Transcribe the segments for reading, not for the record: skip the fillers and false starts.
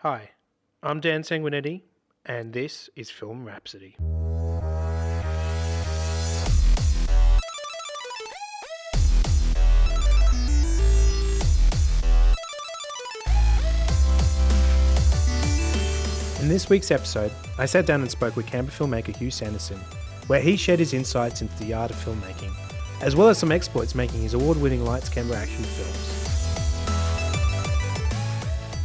Hi, I'm Dan Sanguinetti, and this is Film Rhapsody. In this week's episode, I sat down and spoke with Canberra filmmaker Hugh Sandison, where he shared his insights into the art of filmmaking, as well as some exploits making his award-winning lights camera action films.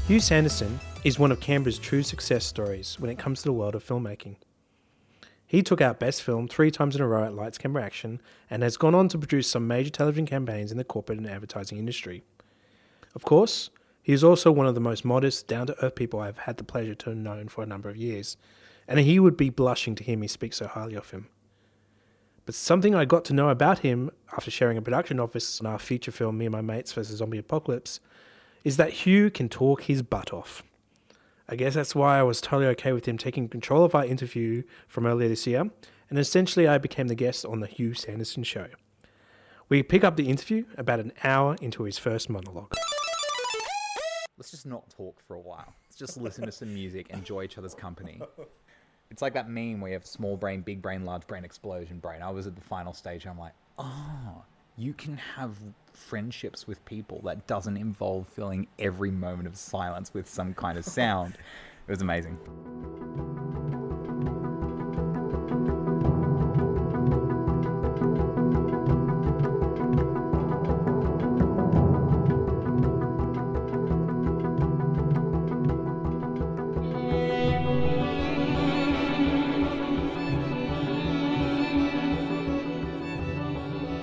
Hugh Sandison is one of Canberra's true success stories when it comes to the world of filmmaking. He took out Best Film 3 times in a row at Lights Camera Action and has gone on to produce some major television campaigns in the corporate and advertising industry. Of course, he is also one of the most modest, down-to-earth people I've had the pleasure to have known for a number of years, and he would be blushing to hear me speak so highly of him. But something I got to know about him after sharing a production office on our feature film Me and My Mates vs. Zombie Apocalypse is that Hugh can talk his butt off. I guess that's why I was totally okay with him taking control of our interview from earlier this year, and essentially I became the guest on the Hugh Sandison Show. We pick up the interview about an hour into his first monologue. Let's just not talk for a while. Let's just listen to some music, enjoy each other's company. It's like that meme where you have small brain, big brain, large brain, explosion brain. I was at the final stage. I'm like, you can have friendships with people that doesn't involve filling every moment of silence with some kind of sound. It was amazing.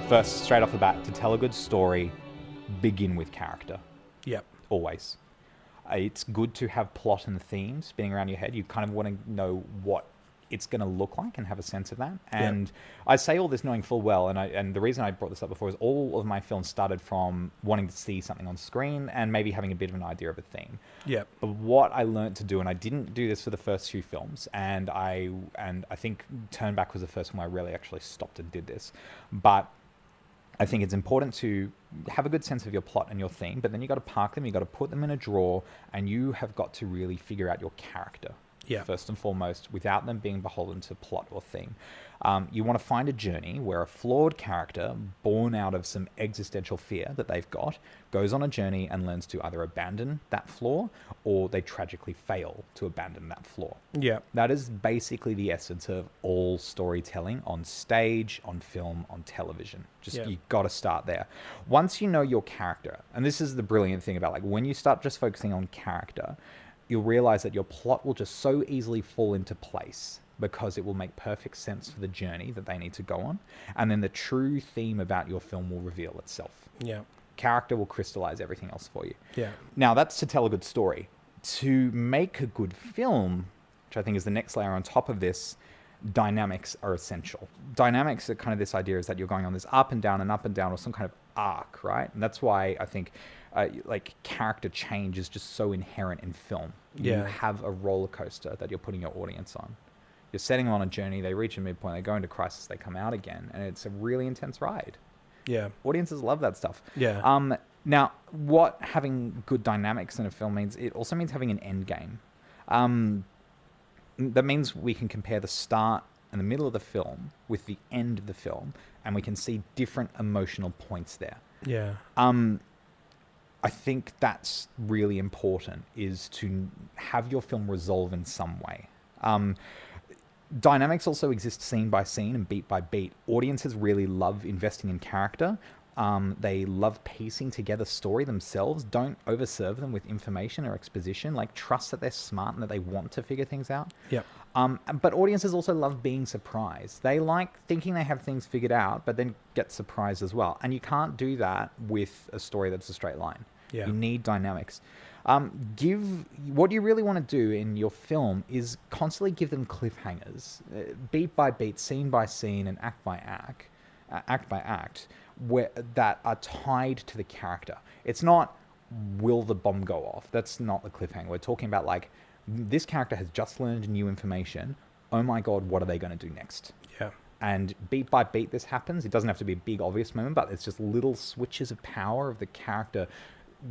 First, straight off the bat, to tell a good story, begin with character. Yep. Always. It's good to have plot and theme spinning around your head. You kind of want to know what it's going to look like and have a sense of that. And I say all this knowing full well, and the reason I brought this up before is all of my films started from wanting to see something on screen and maybe having a bit of an idea of a theme. Yep. But what I learned to do, and I didn't do this for the first few films, and I think Turn Back was the first one where I really actually stopped and did this, but I think it's important to have a good sense of your plot and your theme, but then you got to park them, you got to put them in a drawer, and you have got to really figure out your character. Yeah. First and foremost, without them being beholden to plot or theme. You want to find a journey where a flawed character, born out of some existential fear that they've got, goes on a journey and learns to either abandon that flaw or they tragically fail to abandon that flaw. Yeah. That is basically the essence of all storytelling on stage, on film, on television. You got to start there. Once you know your character, and this is the brilliant thing about when you start just focusing on character, you'll realize that your plot will just so easily fall into place because it will make perfect sense for the journey that they need to go on. And then the true theme about your film will reveal itself. Yeah. Character will crystallize everything else for you. Yeah. Now, that's to tell a good story. To make a good film, which I think is the next layer on top of this, dynamics are essential. Dynamics are kind of this idea is that you're going on this up and down or some kind of arc, right? And that's why I think character change is just so inherent in film. You have a roller coaster that you're putting your audience on. You're setting them on a journey, they reach a midpoint, they go into crisis, they come out again, and it's a really intense ride. Yeah. Audiences love that stuff. Yeah. Now, what having good dynamics in a film means, it also means having an end game. That means we can compare the start and the middle of the film with the end of the film, and we can see different emotional points there. Yeah. I think that's really important, is to have your film resolve in some way. Dynamics also exist scene by scene and beat by beat. Audiences really love investing in character. They love piecing together story themselves. Don't overserve them with information or exposition. Trust that they're smart and that they want to figure things out. Yeah. But audiences also love being surprised. They like thinking they have things figured out, but then get surprised as well. And you can't do that with a story that's a straight line. Yeah. You need dynamics. What you really want to do in your film is constantly give them cliffhangers, beat by beat, scene by scene, and act by act, that are tied to the character. It's not, will the bomb go off? That's not the cliffhanger. We're talking about this character has just learned new information. Oh my God, what are they going to do next? Yeah. And beat by beat this happens. It doesn't have to be a big obvious moment, but it's just little switches of power of the character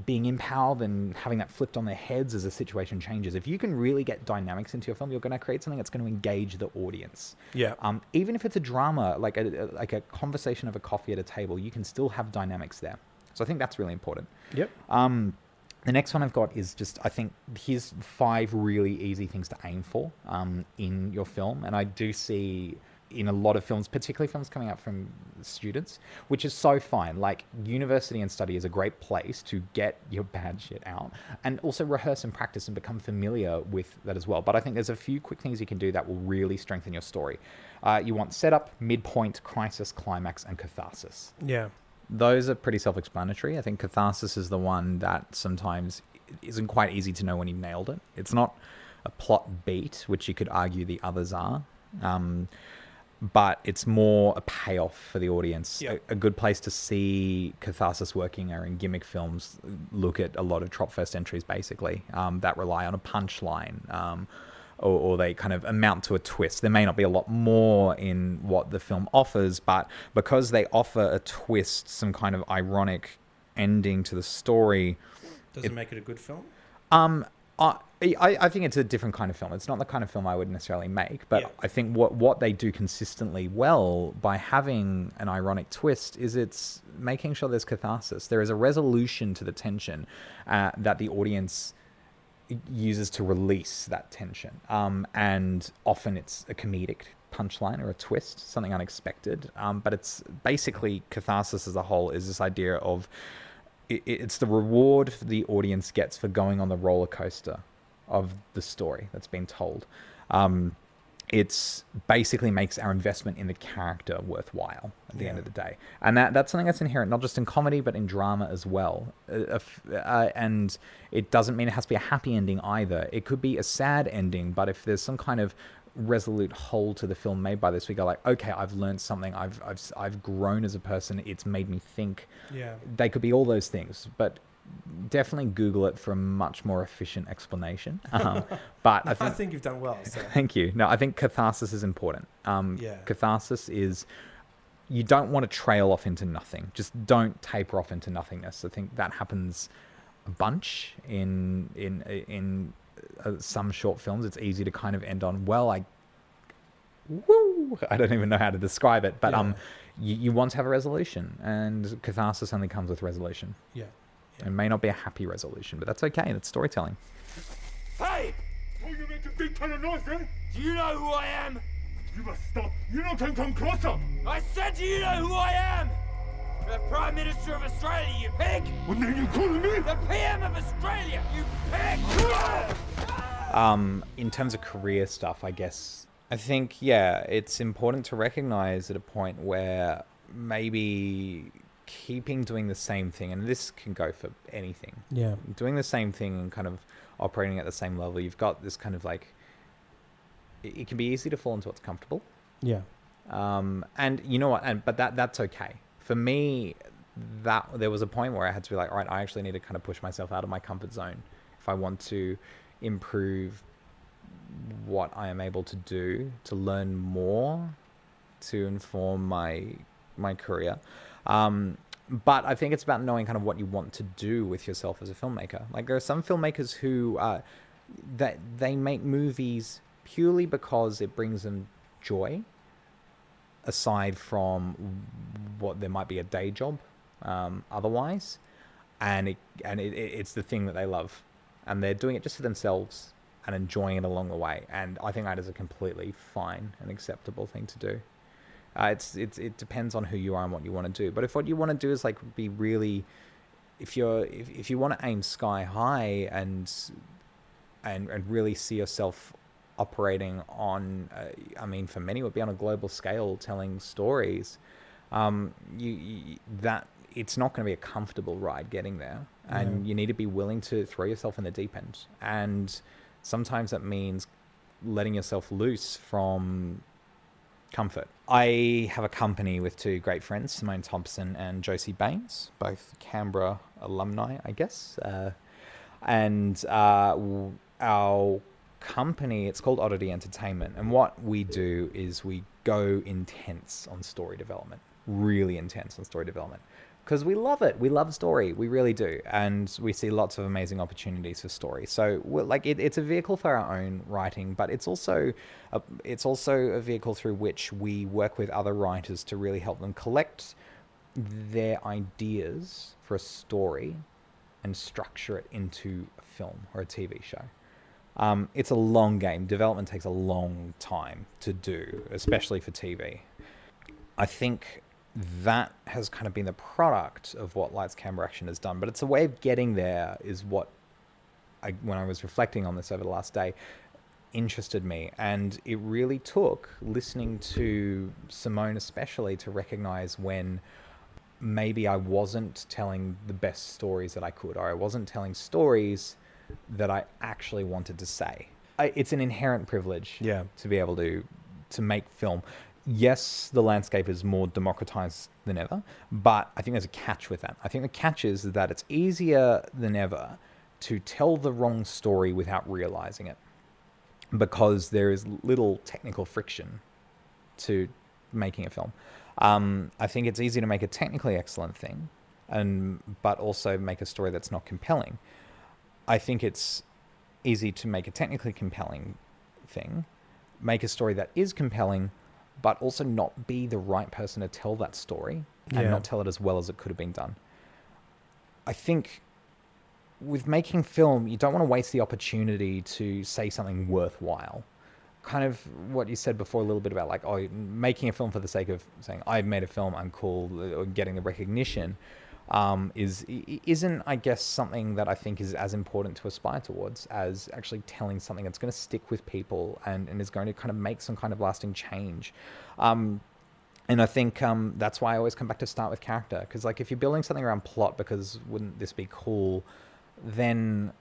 being empowered and having that flipped on their heads as a situation changes. If you can really get dynamics into your film, you're going to create something that's going to engage the audience. Yeah. Even if it's a drama, like a conversation over coffee at a table, you can still have dynamics there. So I think that's really important. Yep. The next one I've got is just, I think, here's 5 really easy things to aim for in your film. And I do see in a lot of films, particularly films coming out from students, which is so fine. Like, university and study is a great place to get your bad shit out and also rehearse and practice and become familiar with that as well. But I think there's a few quick things you can do that will really strengthen your story. You want setup, midpoint, crisis, climax, and catharsis. Yeah. Those are pretty self-explanatory. I think catharsis is the one that sometimes isn't quite easy to know when you've nailed it. It's not a plot beat, which you could argue the others are. But it's more a payoff for the audience. Yep. A good place to see catharsis working are in gimmick films. Look at a lot of drop first entries, basically, that rely on a punchline, or they kind of amount to a twist. There may not be a lot more in what the film offers, but because they offer a twist, some kind of ironic ending to the story... Does it make it a good film? I think it's a different kind of film. It's not the kind of film I would necessarily make, but I think what they do consistently well by having an ironic twist is it's making sure there's catharsis. There is a resolution to the tension that the audience uses to release that tension. And often it's a comedic punchline or a twist, something unexpected. But it's basically catharsis as a whole is this idea of it's the reward the audience gets for going on the roller coaster of the story that's been told. It's basically makes our investment in the character worthwhile at the end of the day. And that's something that's inherent, not just in comedy, but in drama as well. And it doesn't mean it has to be a happy ending either. It could be a sad ending, but if there's some kind of resolute whole to the film made by this, we go like, okay, I've learned something. I've grown as a person. It's made me think. Yeah. They could be all those things, but definitely Google it for a much more efficient explanation. But I think you've done well. So. Thank you. No, I think catharsis is important. Catharsis is, you don't want to trail off into nothing. Just don't taper off into nothingness. I think that happens a bunch in some short films. It's easy to kind of end on, well, I don't even know how to describe it, but you want to have a resolution, and catharsis only comes with resolution. It may not be a happy resolution, but that's okay. That's storytelling. Hey! Oh, you make a big ton of noise, then? Do you know who I am? You must stop. You don't can come closer. I said, do you know who I am? The Prime Minister of Australia, you pig! What name you calling me? The PM of Australia, you pig! In terms of career stuff, I guess, I think, it's important to recognize at a point where maybe keeping doing the same thing, and this can go for anything. Doing the same thing and kind of operating at the same level, you've got this kind of like, it can be easy to fall into what's comfortable. And you know what, but that's okay. For me, that there was a point where I had to be like, all right, I actually need to kind of push myself out of my comfort zone if I want to improve what I am able to do, to learn more, to inform my career. But I think it's about knowing kind of what you want to do with yourself as a filmmaker. Like, there are some filmmakers who that they make movies purely because it brings them joy, aside from what there might be a day job otherwise, and it's the thing that they love, and they're doing it just for themselves and enjoying it along the way. And I think that is a completely fine and acceptable thing to do. It depends on who you are and what you want to do. But if what you want to do is like be really, if you want to aim sky high and really see yourself operating on, I mean, for many it would be on a global scale, telling stories, that it's not going to be a comfortable ride getting there, and you need to be willing to throw yourself in the deep end. And sometimes that means letting yourself loose from comfort. I have a company with 2 great friends, Simone Thompson and Josie Baines, both Canberra alumni, I guess. And our company, it's called Oddity Entertainment. And what we do is we go intense on story development, really intense on story development. because we love it. We love story. We really do. And we see lots of amazing opportunities for story. So it's a vehicle for our own writing, but it's also a vehicle through which we work with other writers to really help them collect their ideas for a story and structure it into a film or a TV show. It's a long game. Development takes a long time to do, especially for TV. I think that has kind of been the product of what Lights, Camera, Action has done. But it's a way of getting there is what, when I was reflecting on this over the last day, interested me. And it really took listening to Simone especially to recognize when maybe I wasn't telling the best stories that I could, or I wasn't telling stories that I actually wanted to say. It's an inherent privilege to be able to make film. Yes, the landscape is more democratized than ever, but I think there's a catch with that. I think the catch is that it's easier than ever to tell the wrong story without realizing it, because there is little technical friction to making a film. I think it's easy to make a technically excellent thing, but also make a story that's not compelling. I think it's easy to make a technically compelling thing, make a story that is compelling, but also not be the right person to tell that story and not tell it as well as it could have been done. I think with making film, you don't want to waste the opportunity to say something worthwhile. Kind of what you said before a little bit about like, making a film for the sake of saying, I've made a film, I'm cool, or getting the recognition, isn't, I guess, something that I think is as important to aspire towards as actually telling something that's going to stick with people and is going to kind of make some kind of lasting change. And I think that's why I always come back to start with character, because like if you're building something around plot because wouldn't this be cool, then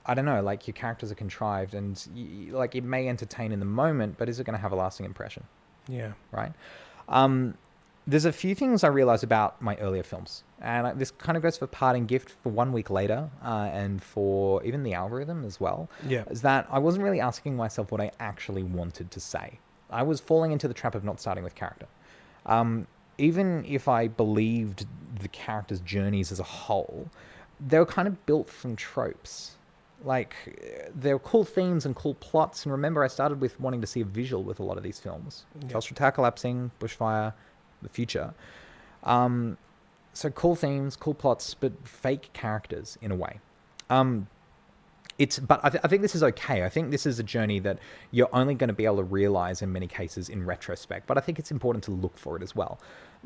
I don't know, like your characters are contrived and like it may entertain in the moment, but is it going to have a lasting impression? Yeah. Right? There's a few things I realized about my earlier films, and this kind of goes for Parting Gift for 1 week later, and for even The Algorithm as well, is that I wasn't really asking myself what I actually wanted to say. I was falling into the trap of not starting with character. Even if I believed the characters' journeys as a whole, they were kind of built from tropes. Like, there were cool themes and cool plots, and remember I started with wanting to see a visual with a lot of these films. Industrial tower collapsing, bushfire, the future. So cool themes, cool plots, but fake characters in a way. But I think this is okay. I think this is a journey that you're only going to be able to realize in many cases in retrospect, but I think it's important to look for it as well.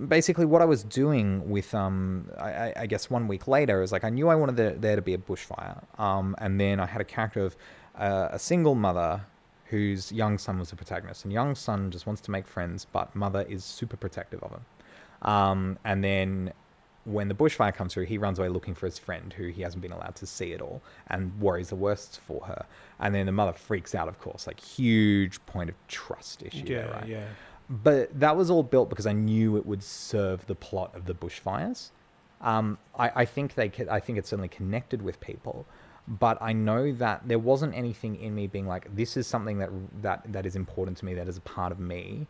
Basically, what I was doing with, I guess 1 week later, is like I knew I wanted there to be a bushfire, and then I had a character of a single mother whose young son was the protagonist, and young son just wants to make friends, but mother is super protective of him. And then when the bushfire comes through, he runs away looking for his friend who he hasn't been allowed to see at all and worries the worst for her. And then the mother freaks out, of course, like huge point of trust issue there, right? Yeah. But that was all built because I knew it would serve the plot of the bushfires. I think it's certainly connected with people, but I know that there wasn't anything in me being like, this is something that is important to me, that is a part of me,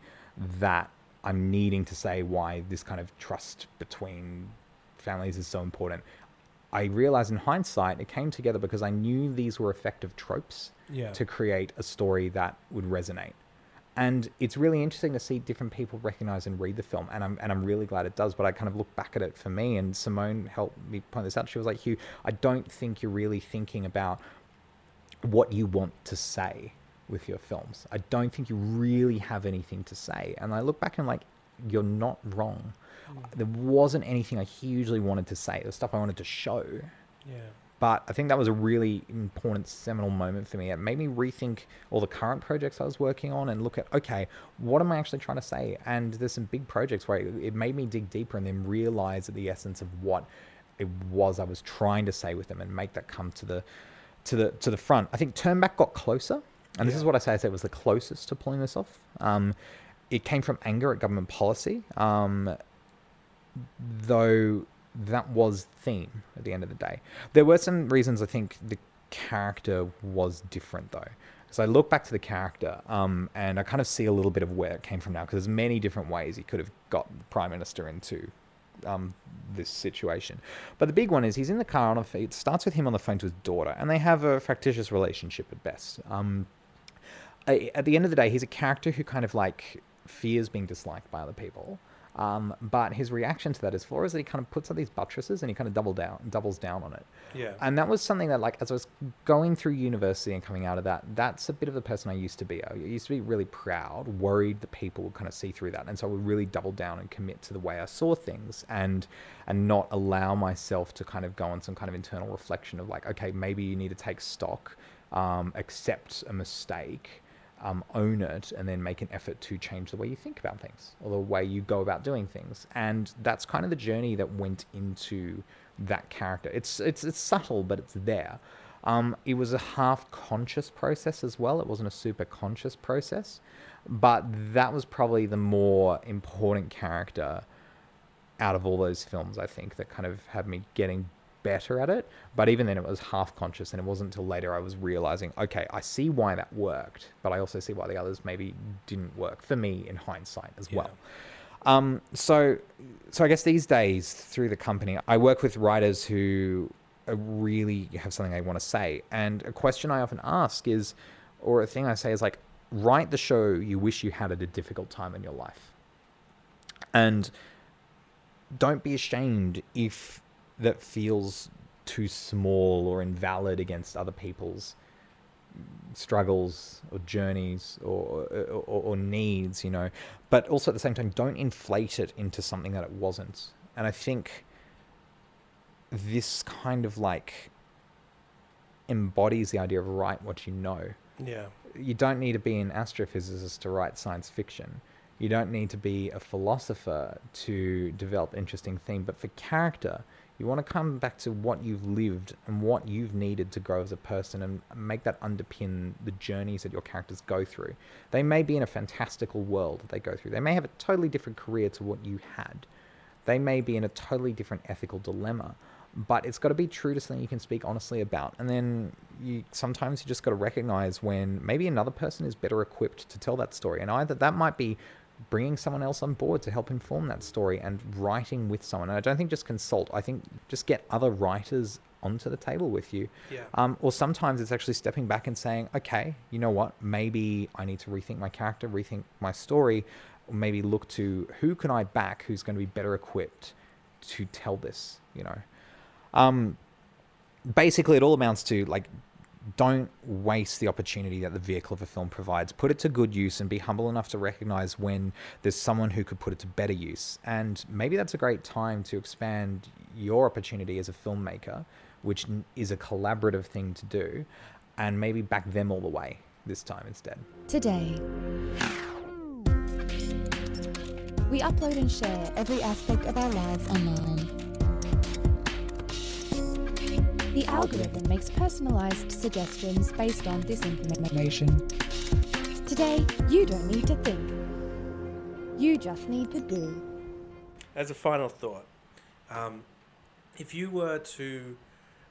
that I'm needing to say why this kind of trust between families is so important. I realized in hindsight, it came together because I knew these were effective tropes to create a story that would resonate. And it's really interesting to see different people recognize and read the film, and I'm really glad it does. But I kind of look back at it for me, and Simone helped me point this out. She was like, Hugh, I don't think you're really thinking about what you want to say with your films. I don't think you really have anything to say. And I look back and I'm like, you're not wrong. There wasn't anything I hugely wanted to say. It was stuff I wanted to show. Yeah. But I think that was a really important seminal moment for me. It made me rethink all the current projects I was working on and look at, okay, what am I actually trying to say? And there's some big projects where it made me dig deeper and then realize the essence of what it was I was trying to say with them and make that come to the front. I think Turn Back got closer. And this is what I say was the closest to pulling this off. It came from anger at government policy, though that was theme at the end of the day. There were some reasons I think the character was different, though. So I look back to the character, and I kind of see a little bit of where it came from now, because there's many different ways you could have got the Prime Minister into this situation. But the big one is he's in the car it starts with him on the phone to his daughter, and they have a factitious relationship at best. At the end of the day, he's a character who kind of like fears being disliked by other people. But his reaction to that is flaw is that he kind of puts up these buttresses and he kind of doubles down on it. Yeah. And that was something that, like, as I was going through university and coming out of that, that's a bit of the person I used to be. I used to be really proud, worried that people would kind of see through that. And so I would really double down and commit to the way I saw things and not allow myself to kind of go on some kind of internal reflection of like, okay, maybe you need to take stock, accept a mistake, own it, and then make an effort to change the way you think about things or the way you go about doing things. And that's kind of the journey that went into that character. It's subtle, but it's there. It was a half-conscious process as well. It wasn't a super conscious process, but that was probably the more important character out of all those films, I think, that kind of had me getting better at it. But even then it was half conscious, and it wasn't until later I was realizing, okay, I see why that worked, but I also see why the others maybe didn't work for me in hindsight as well. So I guess these days through the company, I work with writers who really have something they want to say. And a question I often ask is, or a thing I say is like, write the show you wish you had at a difficult time in your life. And don't be ashamed if that feels too small or invalid against other people's struggles or journeys or needs, you know. But also at the same time, don't inflate it into something that it wasn't. And I think this kind of like embodies the idea of write what you know. Yeah. You don't need to be an astrophysicist to write science fiction. You don't need to be a philosopher to develop interesting theme. But for character, you want to come back to what you've lived and what you've needed to grow as a person and make that underpin the journeys that your characters go through. They may be in a fantastical world that they go through. They may have a totally different career to what you had. They may be in a totally different ethical dilemma. But it's got to be true to something you can speak honestly about. And then sometimes you just got to recognize when maybe another person is better equipped to tell that story. And either that might be bringing someone else on board to help inform that story and writing with someone. And I don't think just consult. I think just get other writers onto the table with you. Yeah. Or sometimes it's actually stepping back and saying, okay, you know what? Maybe I need to rethink my character, rethink my story, or maybe look to who can I back who's going to be better equipped to tell this, you know. Basically, it all amounts to, like, don't waste the opportunity that the vehicle of a film provides. Put it to good use and be humble enough to recognize when there's someone who could put it to better use. And maybe that's a great time to expand your opportunity as a filmmaker, which is a collaborative thing to do, and maybe back them all the way this time instead. Today, we upload and share every aspect of our lives online. The algorithm makes personalized suggestions based on this information. Today, you don't need to think. You just need to do. As a final thought, if you were to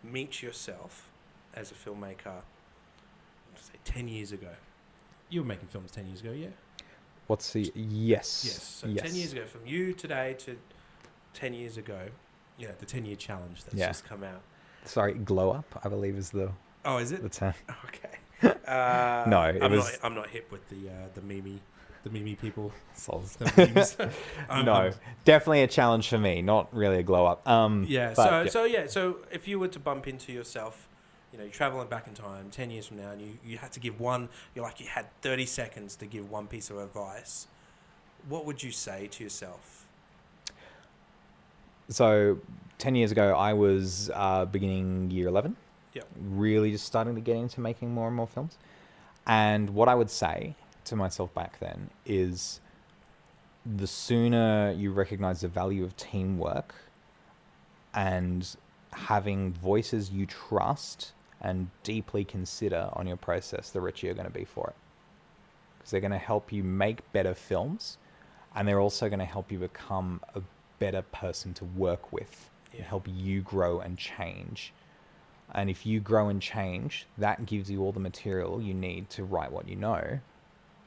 meet yourself as a filmmaker, say 10 years ago, you were making films 10 years ago, yeah? What's the... Yes. Yes. So yes. 10 years ago, from you today to 10 years ago, yeah, the 10-year challenge that's just come out. Sorry, Glow Up, I believe is the... Oh, is it? The term. Okay. No, I'm not hip with the meme people. Sols. The memes. No, definitely a challenge for me, not really a glow up. So if you were to bump into yourself, you know, you're traveling back in time 10 years from now, and you had to give you had 30 seconds to give one piece of advice, what would you say to yourself? So 10 years ago, I was beginning year 11. Yep. Really just starting to get into making more and more films. And what I would say to myself back then is the sooner you recognize the value of teamwork and having voices you trust and deeply consider on your process, the richer you're going to be for it. Because they're going to help you make better films, and they're also going to help you become a better person to work with, help you grow and change. And if you grow and change, that gives you all the material you need to write what you know,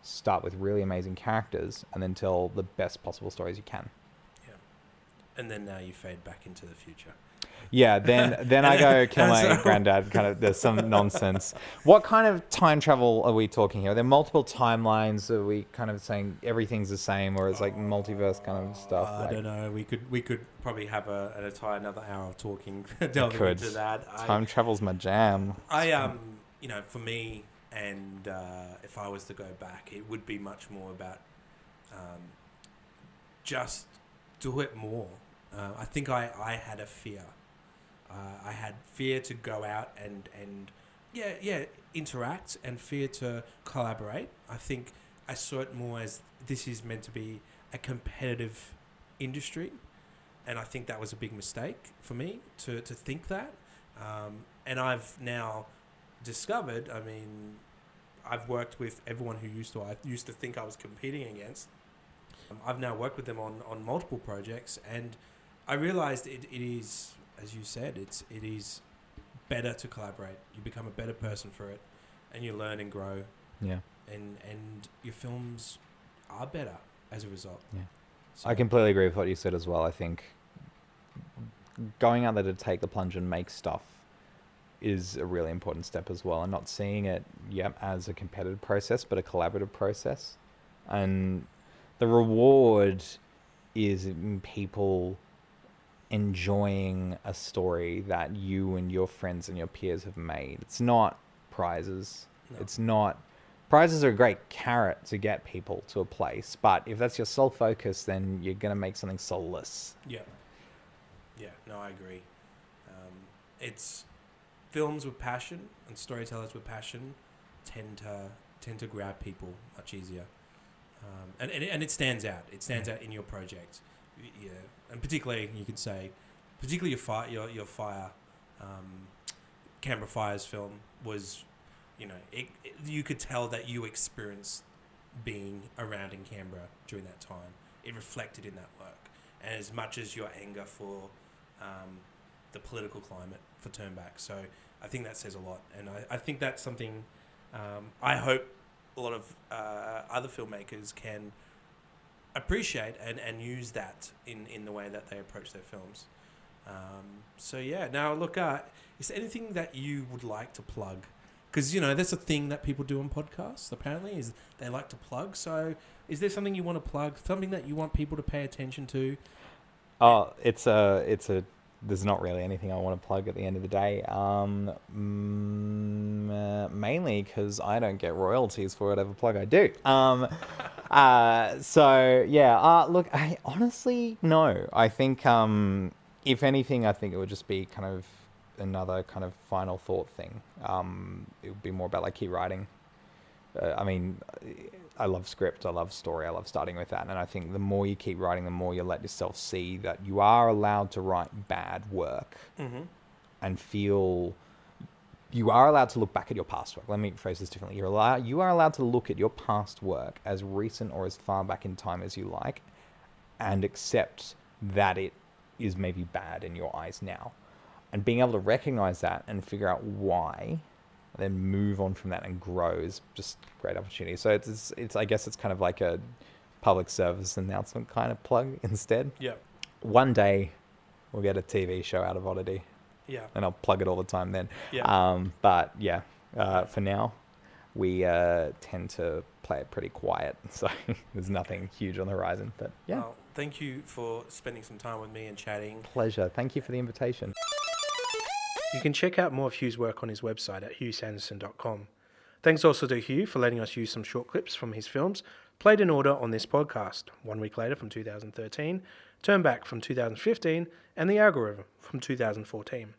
start with really amazing characters, and then tell the best possible stories you can. Yeah. And then now you fade back into the future. Yeah, then I go kill my granddad. Kind of, there's some nonsense. What kind of time travel are we talking here? Are there multiple timelines? Are we kind of saying everything's the same, or it's like multiverse kind of stuff? I don't know. We could probably have another hour of talking, delving into that. Time travel's my jam. For me, and if I was to go back, it would be much more about just do it more. I think I had a fear. I had fear to go out and interact, and fear to collaborate. I think I saw it more as this is meant to be a competitive industry, and I think that was a big mistake for me to think that. And I've now discovered, I've worked with everyone I used to think I was competing against. I've now worked with them on multiple projects, and I realized it is, as you said, it is better to collaborate. You become a better person for it, and you learn and grow. Yeah. And your films are better as a result. Yeah. So, I completely agree with what you said as well. I think going out there to take the plunge and make stuff is a really important step as well, and not seeing it as a competitive process, but a collaborative process. And the reward is in people enjoying a story that you and your friends and your peers have made. It's not prizes. No. It's not... Prizes are a great carrot to get people to a place, but if that's your sole focus, then you're going to make something soulless. Yeah. Yeah, no, I agree. It's... Films with passion and storytellers with passion tend to grab people much easier. And it stands out. It stands out in your project. Yeah, and particularly you could say, particularly your fire, Canberra Fire's film was, you could tell that you experienced being around in Canberra during that time. It reflected in that work, and as much as your anger for the political climate for Turnback. So I think that says a lot, and I think that's something I hope a lot of other filmmakers can appreciate and use that in the way that they approach their films. Now look, is there anything that you would like to plug? Because that's a thing that people do on podcasts, apparently, is they like to plug. So is there something you want to plug, something that you want people to pay attention to? Oh, there's not really anything I want to plug at the end of the day. Mainly because I don't get royalties for whatever plug I do. Look, I honestly, no. I think, if anything, I think it would just be kind of another kind of final thought thing. It would be more about keep writing. I love script, I love story, I love starting with that. And I think the more you keep writing, the more you let yourself see that you are allowed to write bad work and feel you are allowed to look back at your past work. Let me phrase this differently. You are allowed to look at your past work as recent or as far back in time as you like and accept that it is maybe bad in your eyes now. And being able to recognize that and figure out why, then move on from that and grow is just great opportunity. So it's I guess it's kind of like a public service announcement kind of plug instead. Yeah. One day we'll get a TV show out of Oddity. Yeah. And I'll plug it all the time then. Yeah. For now we tend to play it pretty quiet. So there's nothing huge on the horizon. But yeah. Well, thank you for spending some time with me and chatting. Pleasure. Thank you for the invitation. You can check out more of Hugh's work on his website at hughsandison.com. Thanks also to Hugh for letting us use some short clips from his films, played in order on this podcast, 1 Week Later from 2013, Turn Back from 2015, and The Algorithm from 2014.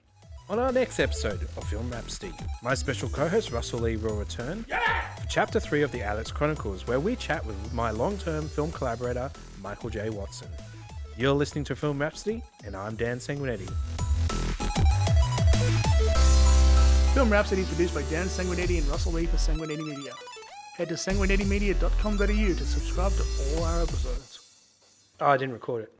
On our next episode of Film Rhapsody, my special co-host Russell Lee will return for Chapter 3 of the Alex Chronicles, where we chat with my long-term film collaborator, Michael J. Watson. You're listening to Film Rhapsody, and I'm Dan Sanguinetti. Film Rhapsody is produced by Dan Sanguinetti and Russell Lee for Sanguinetti Media. Head to sanguinettimedia.com.au to subscribe to all our episodes. Oh, I didn't record it.